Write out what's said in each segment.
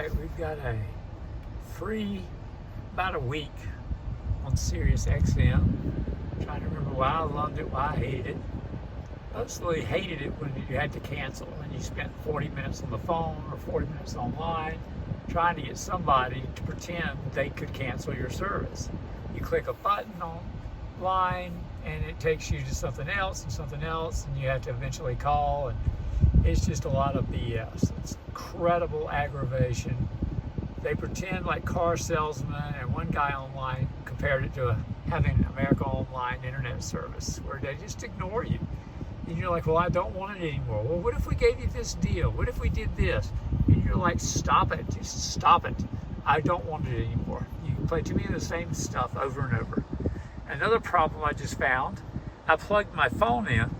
right, we've got a free about a week on SiriusXM. Trying to remember why I loved it, why I hated it. Mostly hated it when you had to cancel and you spent 40 minutes on the phone or 40 minutes online trying to get somebody to pretend they could cancel your service. You click a button online and it takes you to something else and you have to eventually call, and it's just a lot of BS. It's incredible aggravation. They pretend like car salesmen, and one guy online compared it to having America Online internet service where they just ignore you. And you're like, well, I don't want it anymore. Well, what if we gave you this deal? What if we did this? And you're like, stop it, just stop it. I don't want it anymore. You play too many of the same stuff over and over. Another problem I just found, I plugged my phone in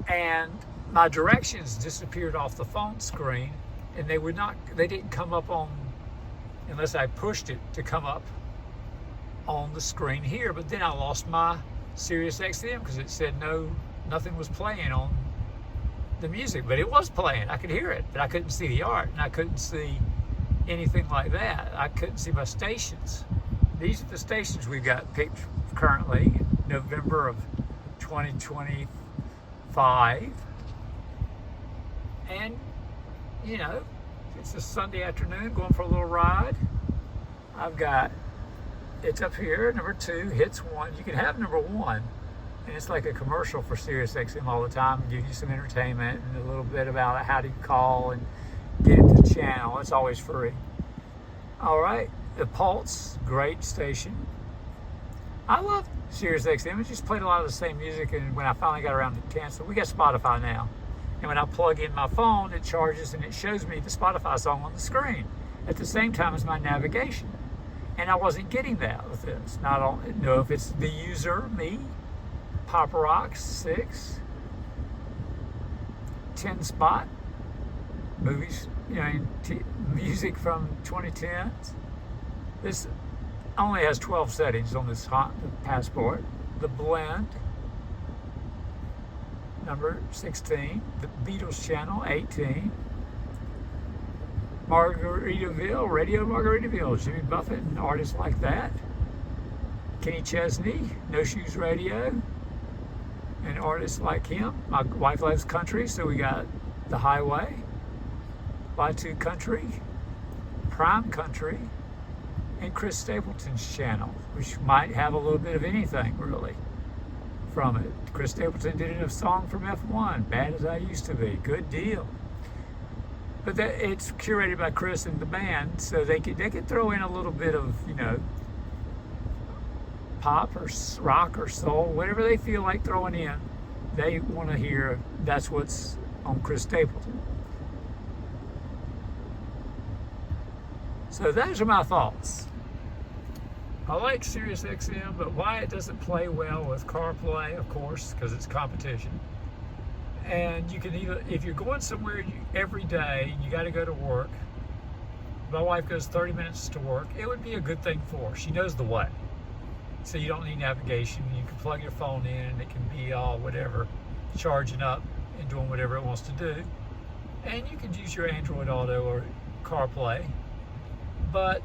and my directions disappeared off the phone screen, and they didn't come up on, unless I pushed it to come up on the screen here. But then I lost my SiriusXM because it said nothing was playing on the music, but it was playing. I could hear it, but I couldn't see the art, and I couldn't see anything like that. I couldn't see my stations. These are the stations we've got picked currently, November of 2025. And, you know, it's a Sunday afternoon going for a little ride. It's up here, number 2, hits 1. You can have number 1, and it's like a commercial for SiriusXM all the time, give you some entertainment and a little bit about how to call and get into the channel. It's always free. All right, the Pulse, great station. I love SiriusXM. It just played a lot of the same music, and when I finally got around to cancel, we got Spotify now. And when I plug in my phone, it charges and it shows me the Spotify song on the screen at the same time as my navigation. And I wasn't getting that with this. I don't know if it's the user, me, Pop Rocks 6, 10 Spot, movies, music from 2010s. This only has 12 settings on this Passport. The Blend, number 16, the Beatles channel, 18, Margaritaville, Radio Margaritaville, Jimmy Buffett and artists like that, Kenny Chesney, No Shoes Radio, and artists like him. My wife loves country, so we got The Highway, Y2 Country, Prime Country, and Chris Stapleton's channel, which might have a little bit of anything, really, from it. Chris Stapleton did a song from F1, Bad As I Used to Be, good deal. But it's curated by Chris and the band, so they could throw in a little bit of, pop or rock or soul, whatever they feel like throwing in. They want to hear, that's what's on Chris Stapleton. So those are my thoughts. I like SiriusXM, but why it doesn't play well with CarPlay, of course, because it's competition. And you can even, if you're going somewhere every day, you got to go to work. My wife goes 30 minutes to work. It would be a good thing for her. She knows the way. So you don't need navigation. You can plug your phone in and it can be all whatever, charging up and doing whatever it wants to do. And you can use your Android Auto or CarPlay. But,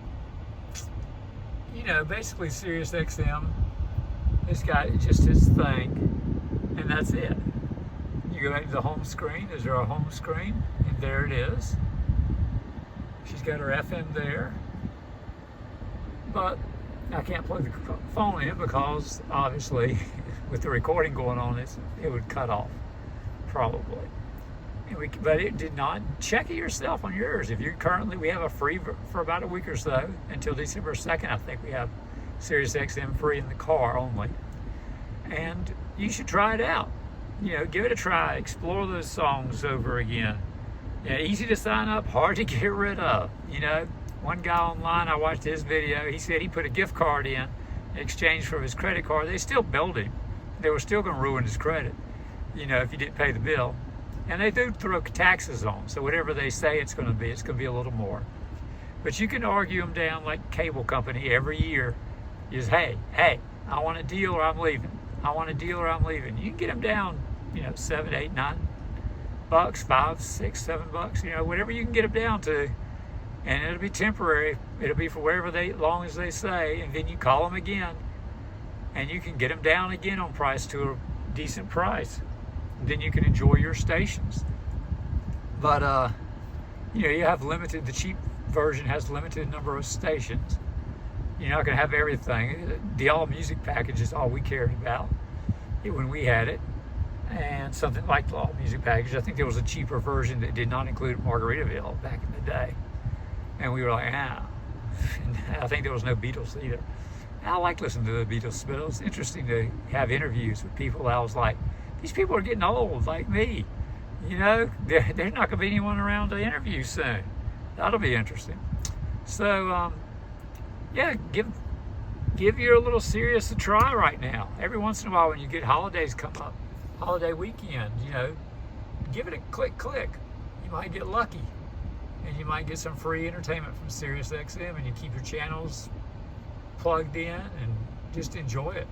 basically SiriusXM has got just its thing, and that's it. You go back to the home screen. Is there a home screen? And there it is. She's got her FM there. But I can't plug the phone in because, obviously, with the recording going on, it would cut off, probably. But it did not. Check it yourself on yours. If you're we have a free for about a week or so, until December 2nd, I think we have SiriusXM free in the car only. And you should try it out. Give it a try. Explore those songs over again. Easy to sign up, hard to get rid of. One guy online, I watched his video, he said he put a gift card in exchange for his credit card. They still billed him. They were still going to ruin his credit, if you didn't pay the bill. And they do throw taxes on, so whatever they say it's going to be a little more. But you can argue them down like cable company every year. Is hey, I want a deal or I'm leaving. I want a deal or I'm leaving. You can get them down, $7, $8, $9, $5, $6, $7, whatever you can get them down to. and it'll be temporary. It'll be for wherever long as they say, and then you call them again, and you can get them down again on price to a decent price. Then you can enjoy your stations. But you have limited. The cheap version has limited number of stations. You're not going to have everything. The all music package is all we cared about when we had it, and something like the all music package. I think there was a cheaper version that did not include Margaritaville back in the day, and we were like, ah. I think there was no Beatles either. I like listening to the Beatles, but it was interesting to have interviews with people. I was like, these people are getting old, like me. There's not going to be anyone around to interview soon. That'll be interesting. So, give your little Sirius a try right now. Every once in a while when you get holidays come up, holiday weekend, give it a click. You might get lucky, and you might get some free entertainment from SiriusXM, and you keep your channels plugged in and just enjoy it,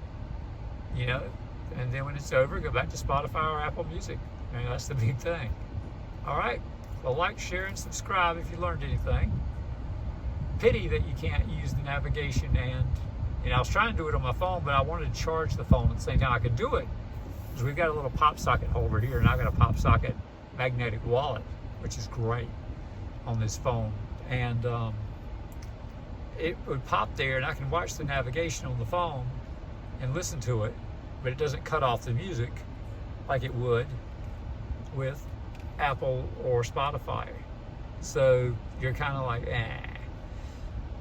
and then when it's over, go back to Spotify or Apple Music. That's the big thing. All right, well, like, share, and subscribe if you learned anything. Pity that you can't use the navigation, and I was trying to do it on my phone, but I wanted to charge the phone at the same time. I could do it because we've got a little pop socket holder here, and I've got a pop socket magnetic wallet, which is great on this phone, and it would pop there, and I can watch the navigation on the phone and listen to it, but it doesn't cut off the music like it would with Apple or Spotify. So you're kind of like,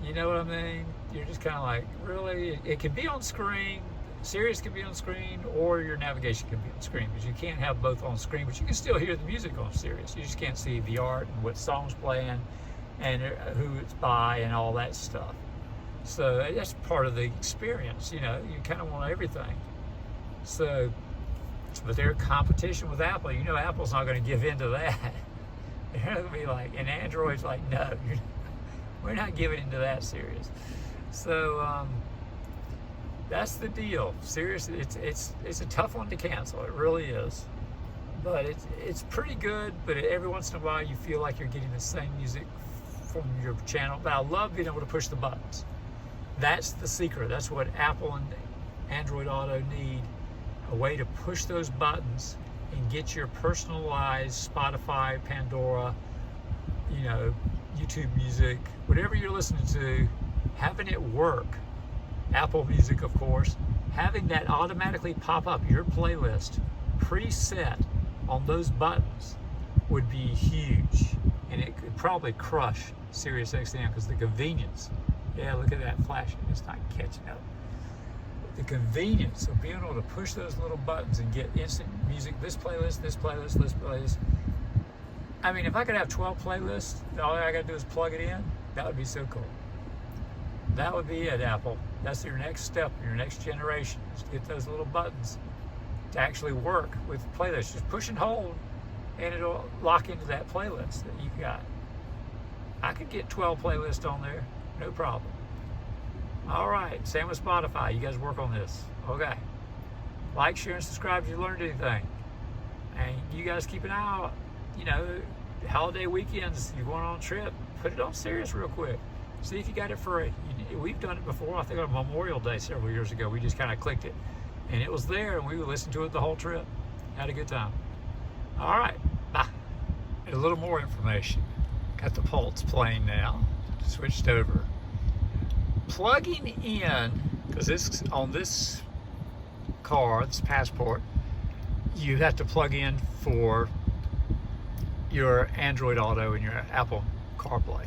you know what I mean? You're just kind of like, really? It can be on screen, Sirius can be on screen, or your navigation can be on screen, because you can't have both on screen, but you can still hear the music on Sirius. You just can't see the art and what song's playing and who it's by and all that stuff. So that's part of the experience, you kind of want everything. So, but they're in competition with Apple. Apple's not going to give in to that. They're going to be like, and Android's like, no, we're not giving into that, Sirius. So that's the deal. Sirius, it's a tough one to cancel. It really is. But it's pretty good. But every once in a while, you feel like you're getting the same music from your channel. But I love being able to push the buttons. That's the secret. That's what Apple and Android Auto need. A way to push those buttons and get your personalized Spotify, Pandora, YouTube Music, whatever you're listening to, having it work. Apple Music, of course, having that automatically pop up your playlist preset on those buttons would be huge, and it could probably crush SiriusXM because the convenience. Yeah, look at that flashing. It's not catching up. The convenience of being able to push those little buttons and get instant music, this playlist, this playlist, this playlist. I mean, if I could have 12 playlists, all I got to do is plug it in, that would be so cool. That would be it, Apple. That's your next step, your next generation, is to get those little buttons to actually work with playlists. Just push and hold, and it'll lock into that playlist that you've got. I could get 12 playlists on there, no problem. All right, same with Spotify. You guys work on this. Okay. Like, share, and subscribe if you learned anything. And you guys keep an eye out. Holiday weekends, you're going on a trip, put it on Sirius real quick. See if you got it free. We've done it before. I think on Memorial Day several years ago, we just kind of clicked it. And it was there, and we listened to it the whole trip. Had a good time. All right, bye. A little more information. Got the Pulse playing now. Switched over. Plugging in, because this on this car, this Passport, you have to plug in for your Android Auto and your Apple CarPlay.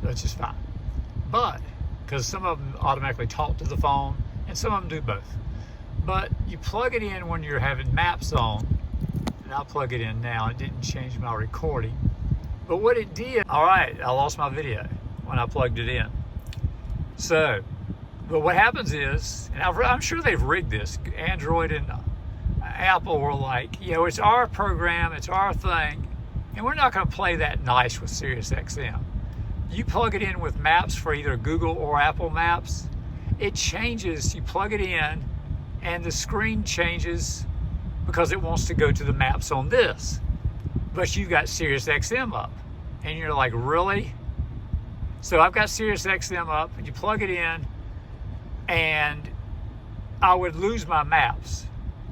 That's just fine. But because some of them automatically talk to the phone, and some of them do both. But you plug it in when you're having maps on, and I'll plug it in now. It didn't change my recording, but what it did, all right, I lost my video when I plugged it in. So, but what happens is, and I'm sure they've rigged this, Android and Apple were like, it's our program, it's our thing, and we're not going to play that nice with SiriusXM. You plug it in with maps for either Google or Apple Maps, it changes, you plug it in, and the screen changes because it wants to go to the maps on this. But you've got SiriusXM up, and you're like, really? So I've got SiriusXM up, and you plug it in, and I would lose my maps,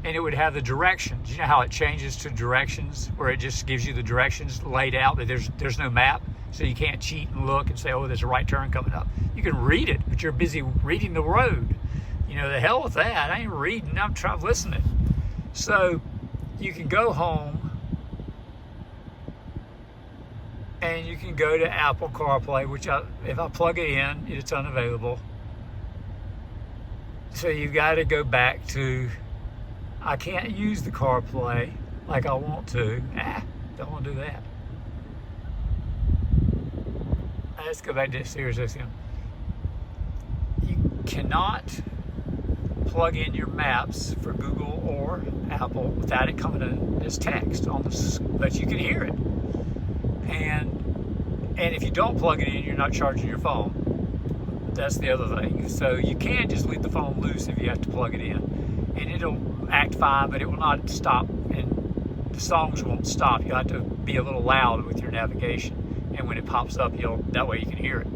and it would have the directions. You know how it changes to directions, where it just gives you the directions laid out, but there's no map, so you can't cheat and look and say, oh, there's a right turn coming up. You can read it, but you're busy reading the road. You know, the hell with that. I ain't reading, I'm listening. So you can go home, and you can go to Apple CarPlay, which if I plug it in, it's unavailable. So you've got to go back to, I can't use the CarPlay like I want to. Don't want to do that. Let's go back to SiriusXM. You cannot plug in your maps for Google or Apple without it coming in as text on the, but you can hear it. And if you don't plug it in, you're not charging your phone. That's the other thing. So you can just leave the phone loose if you have to plug it in, and it'll act fine, but it will not stop, and the songs won't stop. You'll have to be a little loud with your navigation, and when it pops up, that way you can hear it.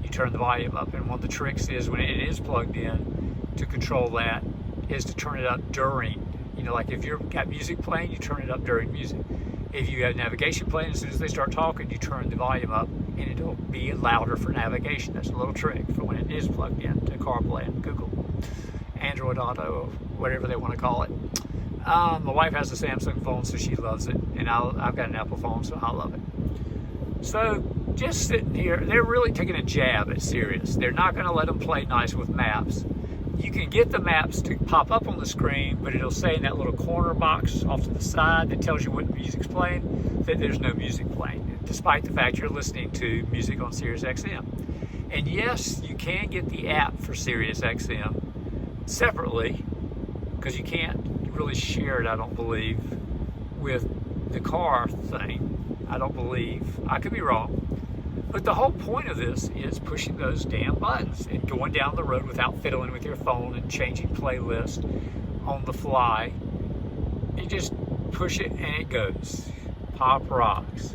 You turn the volume up, and one of the tricks is when it is plugged in to control that is to turn it up during. You know, like if you've got music playing, you turn it up during music. If you have navigation playing, as soon as they start talking, you turn the volume up, and it'll be louder for navigation. That's a little trick for when it is plugged in to CarPlay and Google, Android Auto, or whatever they want to call it. My wife has a Samsung phone, so she loves it, and I've got an Apple phone, so I love it. So just sitting here, they're really taking a jab at Sirius. They're not going to let them play nice with maps. You can get the maps to pop up on the screen, but it'll say in that little corner box off to the side that tells you what music's playing, that there's no music playing, despite the fact you're listening to music on SiriusXM. And yes, you can get the app for SiriusXM separately, because you can't really share it, I don't believe, with the car thing. I don't believe. I could be wrong. But the whole point of this is pushing those damn buttons and going down the road without fiddling with your phone and changing playlist on the fly. You just push it and it goes. Pop rocks,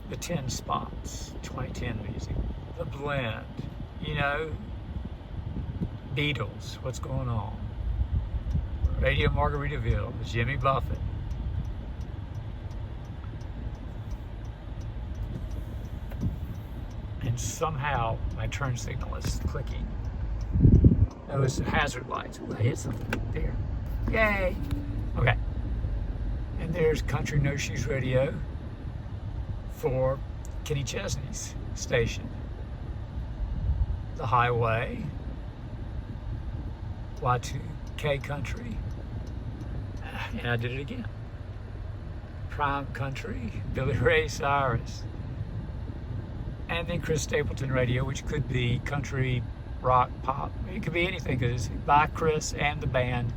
the 10 spots, 2010 music, the blend, you know, Beatles, what's going on? Radio Margaritaville, Jimmy Buffett. And somehow my turn signal is clicking. Those hazard lights. I hit something there. Yay! Okay. And there's Country No Shoes Radio for Kenny Chesney's station. The Highway, Y2K Country, and I did it again. Prime Country, Billy Ray Cyrus. And then Chris Stapleton Radio, which could be country, rock, pop. It could be anything, because by Chris and the band,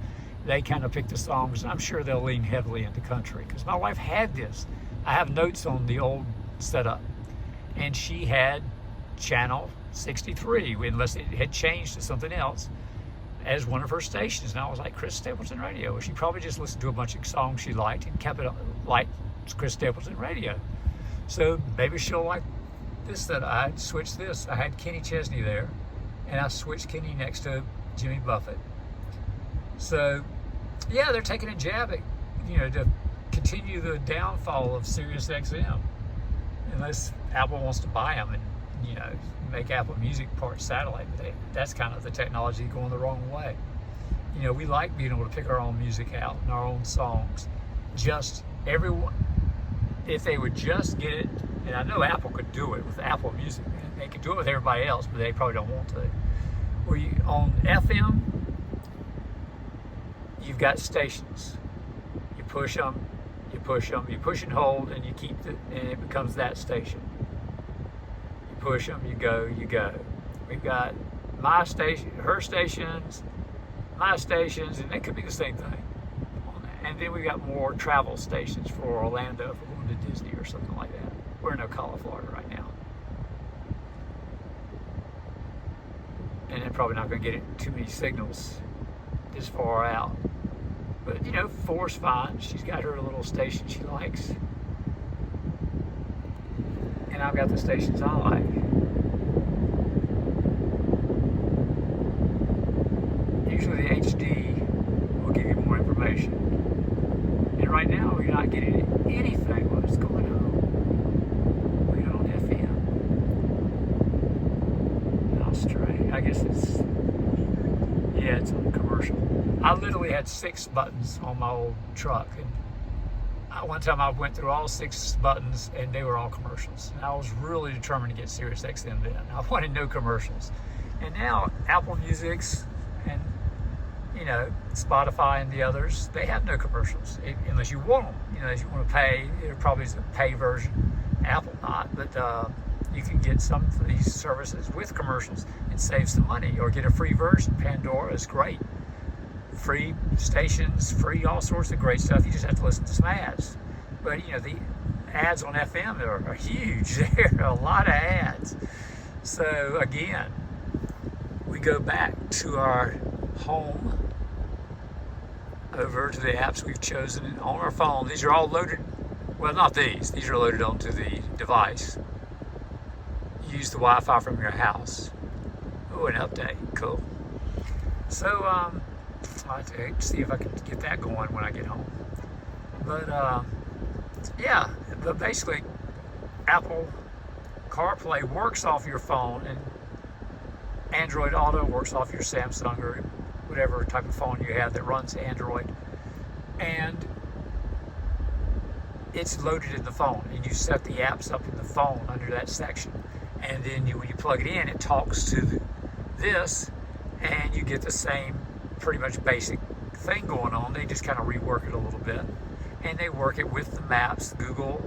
they kind of pick the songs. I'm sure they'll lean heavily into country, because my wife had this. I have notes on the old setup, and she had channel 63, unless it had changed to something else, as one of her stations. And I was like, Chris Stapleton Radio. She probably just listened to a bunch of songs she liked and kept it like Chris Stapleton Radio. So maybe she'll like this, that I switched this. I had Kenny Chesney there, and I switched Kenny next to Jimmy Buffett. So yeah, they're taking a jab at, you know, to continue the downfall of SiriusXM, unless Apple wants to buy them and, you know, make Apple Music part satellite. But that's kind of the technology going the wrong way. You know, we like being able to pick our own music out and our own songs. Just everyone, if they would just get it. And I know Apple could do it with Apple Music. They could do it with everybody else, but they probably don't want to. Where you, on FM, you've got stations. You push them, you push them, you push and hold, and you keep and it becomes that station. You push them, you go, you go. We've got my station, her stations, my stations, and it could be the same thing. And then we got more travel stations for Orlando if we're going to Disney or something like that. We're in Ocala, Florida right now. And they're probably not going to get too many signals this far out. But, you know, 4's fine. She's got her little station she likes. And I've got the stations I like. I guess it's on commercial. I literally had 6 buttons on my old truck, and one time I went through all 6 buttons and they were all commercials. And I was really determined to get SiriusXM then. I wanted no commercials. And now Apple Music's and Spotify and the others, they have no commercials unless you want them. If you want to pay, it probably is a pay version. Apple not, but you can get some of these services with commercials and save some money, or get a free version. Pandora is great. Free stations, free all sorts of great stuff. You just have to listen to some ads. But the ads on FM are huge. There are a lot of ads. So again, we go back to our home, over to the apps we've chosen on our phone. These are all loaded. Well, not these. These are loaded onto the device. Use the Wi-Fi from your house. Oh, an update. Cool. So, I'll have to see if I can get that going when I get home. But, but basically, Apple CarPlay works off your phone, and Android Auto works off your Samsung or whatever type of phone you have that runs Android. And it's loaded in the phone, and you set the apps up in the phone under that section. And then when you plug it in, it talks to this, and you get the same pretty much basic thing going on. They just kind of rework it a little bit, and they work it with the maps, Google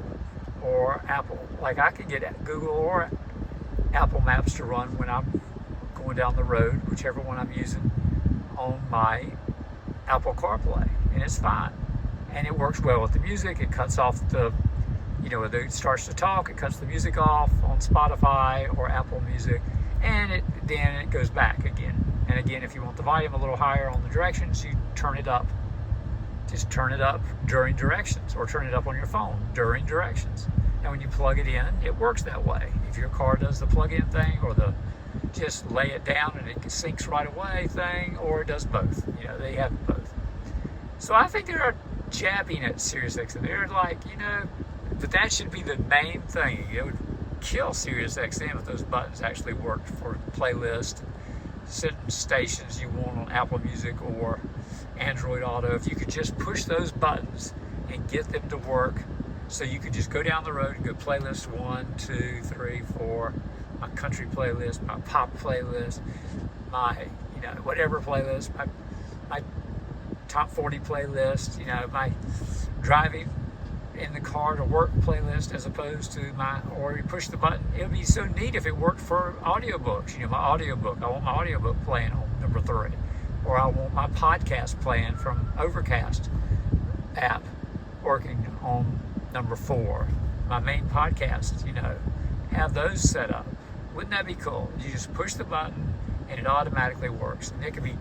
or Apple. Like I can get Google or Apple Maps to run when I'm going down the road, whichever one I'm using, on my Apple CarPlay, and it's fine. And it works well with the music. It cuts off the, when it starts to talk, it cuts the music off on Spotify or Apple Music, and then it goes back again. And again, if you want the volume a little higher on the directions, you turn it up. Just turn it up during directions, or turn it up on your phone during directions. And when you plug it in, it works that way. If your car does the plug-in thing, or the just lay it down and it syncs right away thing, or it does both. They have both. So I think they're jabbing at SiriusXM. They're like, but that should be the main thing. It would kill SiriusXM if those buttons actually worked for playlist, certain stations you want on Apple Music or Android Auto. If you could just push those buttons and get them to work, so you could just go down the road and go playlist 1, 2, 3, 4, my country playlist, my pop playlist, my whatever playlist, my top 40 playlist, my driving in the car to work playlist, as opposed to or you push the button. It would be so neat if it worked for audiobooks. My audiobook, I want my audiobook playing on number 3, or I want my podcast playing from Overcast app working on number 4. My main podcast, have those set up. Wouldn't that be cool? You just push the button and it automatically works. And there could be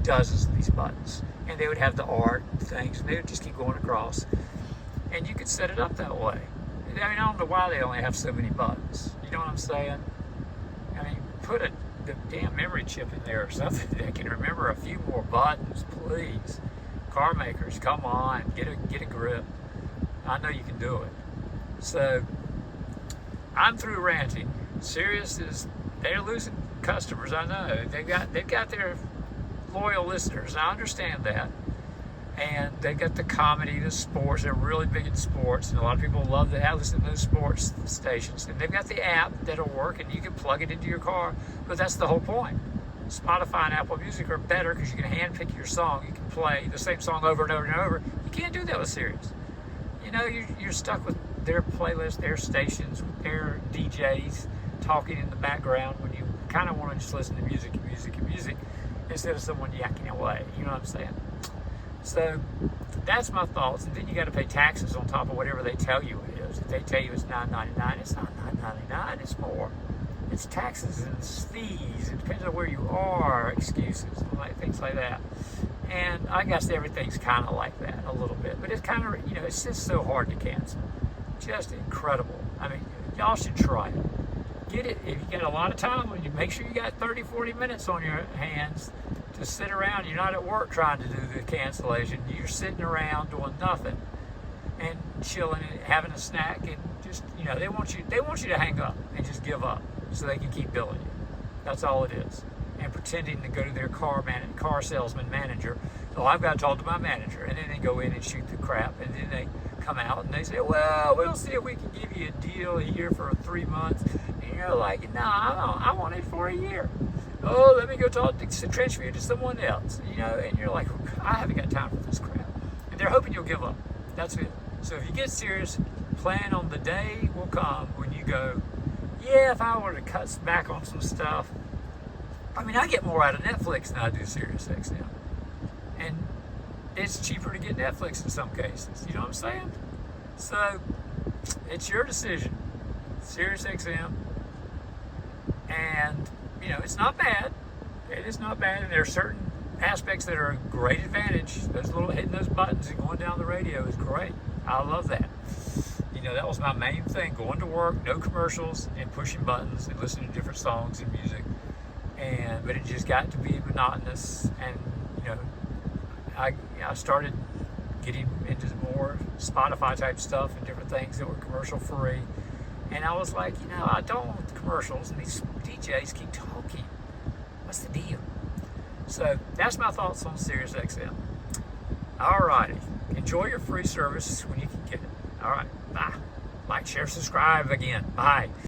dozens of these buttons, and they would have the art things, and they would just keep going across. And you could set it up that way. I don't know why they only have so many buttons. You know what I'm saying? Put the damn memory chip in there or something that can remember a few more buttons, please. Car makers, come on, get a grip. I know you can do it. So I'm through ranting. They're losing customers. I know they've got their loyal listeners. I understand that. And they got the comedy, the sports. They're really big in sports, and a lot of people love to listen to those sports stations. And they've got the app that'll work, and you can plug it into your car. But that's the whole point. Spotify and Apple Music are better because you can handpick your song. You can play the same song over and over and over. You can't do that with Sirius. You're stuck with their playlist, their stations, their DJs talking in the background when you kind of want to just listen to music instead of someone yakking away. You know what I'm saying? So that's my thoughts. And then you got to pay taxes on top of whatever they tell you it is. If they tell you it's $9.99, it's not $9.99. It's more. It's taxes and it's fees. It depends on where you are. Excuses, things like that. And I guess everything's kind of like that a little bit. But it's kind of, it's just so hard to cancel. Just incredible. Y'all should try it. Get it. If you get a lot of time, you make sure you got 30, 40 minutes on your hands to sit around. You're not at work trying to do the cancellation. You're sitting around doing nothing and chilling and having a snack, and just they want you to hang up and just give up so they can keep billing you. That's all it is. And pretending to go to their car salesman manager. Oh, I've got to talk to my manager. And then they go in and shoot the crap. And then they come out and they say, well, we'll see if we can give you a deal here for 3 months. And you're like, no, I want it for a year. Oh, let me go transfer you to someone else. And you're like, I haven't got time for this crap. And they're hoping you'll give up. That's it. So if you get serious, plan on the day will come when you go, yeah, if I were to cut back on some stuff. I mean, I get more out of Netflix than I do SiriusXM. And it's cheaper to get Netflix in some cases. You know what I'm saying? So it's your decision. SiriusXM. And, it's not bad. It is not bad. And there are certain aspects that are a great advantage. Hitting those buttons and going down the radio is great. I love that. That was my main thing. Going to work, no commercials, and pushing buttons and listening to different songs and music. But it just got to be monotonous. And, I started getting into more Spotify type stuff and different things that were commercial free. And I was like, I don't want the commercials, and these DJs keep talking. What's the deal? So that's my thoughts on SiriusXM. All righty. Enjoy your free service when you can get it. All right. Bye. Like, share, subscribe again. Bye.